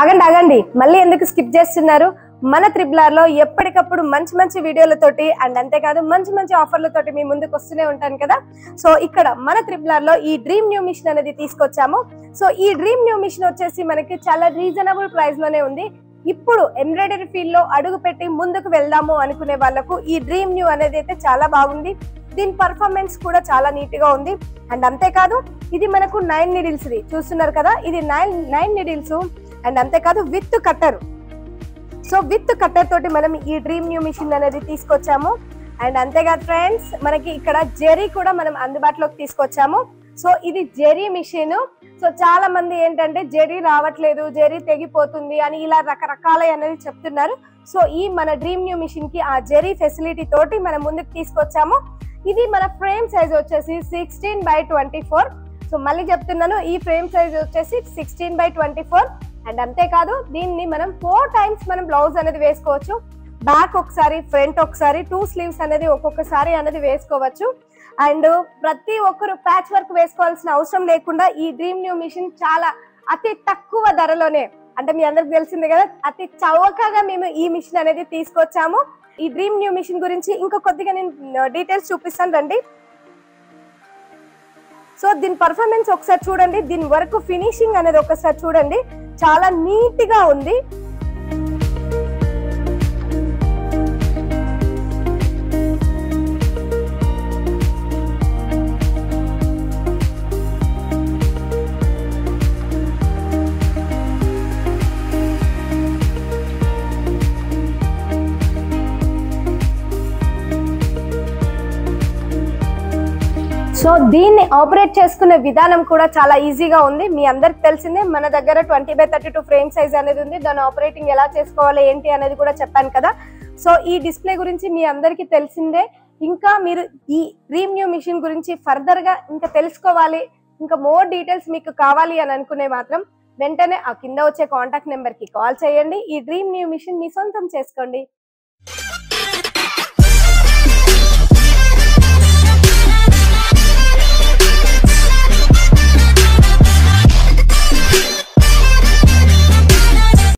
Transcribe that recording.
ఆగండి ఆగండి మళ్ళీ ఎందుకు స్కిప్ చేస్తున్నారు? మన త్రిబులార్ లో ఎప్పటికప్పుడు మంచి మంచి వీడియోలతోటి అండ్ అంతేకాదు మంచి మంచి ఆఫర్లతోటి మీ ముందుకు వస్తూనే ఉంటాను కదా. సో ఇక్కడ మన త్రిబులార్ లో ఈ డ్రీమ్ న్యూ మిషన్ అనేది తీసుకొచ్చాము. సో ఈ డ్రీమ్ న్యూ మిషన్ వచ్చేసి మనకి చాలా రీజనబుల్ ప్రైస్ లోనే ఉంది. ఇప్పుడు ఎంబ్రాయిడరీ ఫీల్డ్ లో అడుగు పెట్టి ముందుకు వెళ్దాము అనుకునే వాళ్ళకు ఈ డ్రీమ్ న్యూ అనేది అయితే చాలా బాగుంది. దీని పర్ఫార్మెన్స్ కూడా చాలా నీట్ గా ఉంది. అండ్ అంతేకాదు ఇది మనకు 9 నీడిల్స్ ది చూస్తున్నారు కదా, ఇది 9 నీడిల్స్ అండ్ అంతేకాదు with cutter. So with cutter తోటి మనం ఈ డ్రీమ్ న్యూ మిషన్ అనేది తీసుకొచ్చాము. అండ్ అంతేకాదు ఫ్రెండ్స్, మనకి ఇక్కడ జెరీ కూడా మనం అందుబాటులోకి తీసుకొచ్చాము. సో ఇది జెరీ మిషన్. సో చాలా మంది ఏంటంటే జెరీ రావట్లేదు, జెరీ తెగిపోతుంది అని ఇలా రకరకాల అనేది చెప్తున్నారు. సో ఈ మన డ్రీమ్ న్యూ మిషన్ కి ఆ జెరీ ఫెసిలిటీ తోటి మనం ముందుకు తీసుకొచ్చాము. ఇది మన ఫ్రేమ్ సైజ్ వచ్చేసి 16x24. సో మళ్ళీ చెప్తున్నాను, ఈ ఫ్రేమ్ సైజ్ వచ్చేసి 16x24. అండ్ అంతేకాదు దీన్ని మనం 4 టైమ్స్ మనం బ్లౌజ్ అనేది వేసుకోవచ్చు. బ్యాక్ ఒకసారి, ఫ్రంట్ ఒకసారి, 2 స్లీవ్స్ అనేది ఒక్కొక్కసారి అనేది వేసుకోవచ్చు. అండ్ ప్రతి ఒక్కరు ప్యాచ్ వర్క్ వేసుకోవాల్సిన అవసరం లేకుండా ఈ డ్రీమ్ న్యూ మిషన్ చాలా అతి తక్కువ ధరలోనే, అంటే మీ అందరికి తెలిసిందే కదా, అతి చౌకగా మేము ఈ మిషన్ అనేది తీసుకొచ్చాము. ఈ డ్రీమ్ న్యూ మిషన్ గురించి ఇంకా కొద్దిగా నేను డీటెయిల్స్ చూపిస్తాను రండి. సో దీని పర్ఫార్మెన్స్ ఒకసారి చూడండి, దీని వరకు ఫినిషింగ్ అనేది ఒకసారి చూడండి, చాలా నీట్ గా ఉంది. సో దీన్ని ఆపరేట్ చేసుకునే విధానం కూడా చాలా ఈజీగా ఉంది. మీ అందరికి తెలిసిందే, మన దగ్గర 20x32 ఫ్రేమ్ సైజ్ అనేది ఉంది. దాని ఆపరేటింగ్ ఎలా చేసుకోవాలి ఏంటి అనేది కూడా చెప్పాను కదా. సో ఈ డిస్ప్లే గురించి మీ అందరికి తెలిసిందే. ఇంకా మీరు ఈ డ్రీమ్ న్యూ మిషన్ గురించి ఫర్దర్ గా ఇంకా తెలుసుకోవాలి, ఇంకా మోర్ డీటెయిల్స్ మీకు కావాలి అని అనుకునే మాత్రం వెంటనే ఆ కింద వచ్చే కాంటాక్ట్ నెంబర్ కి కాల్ చేయండి. ఈ డ్రీమ్ న్యూ మిషన్ మీ సొంతం చేసుకోండి.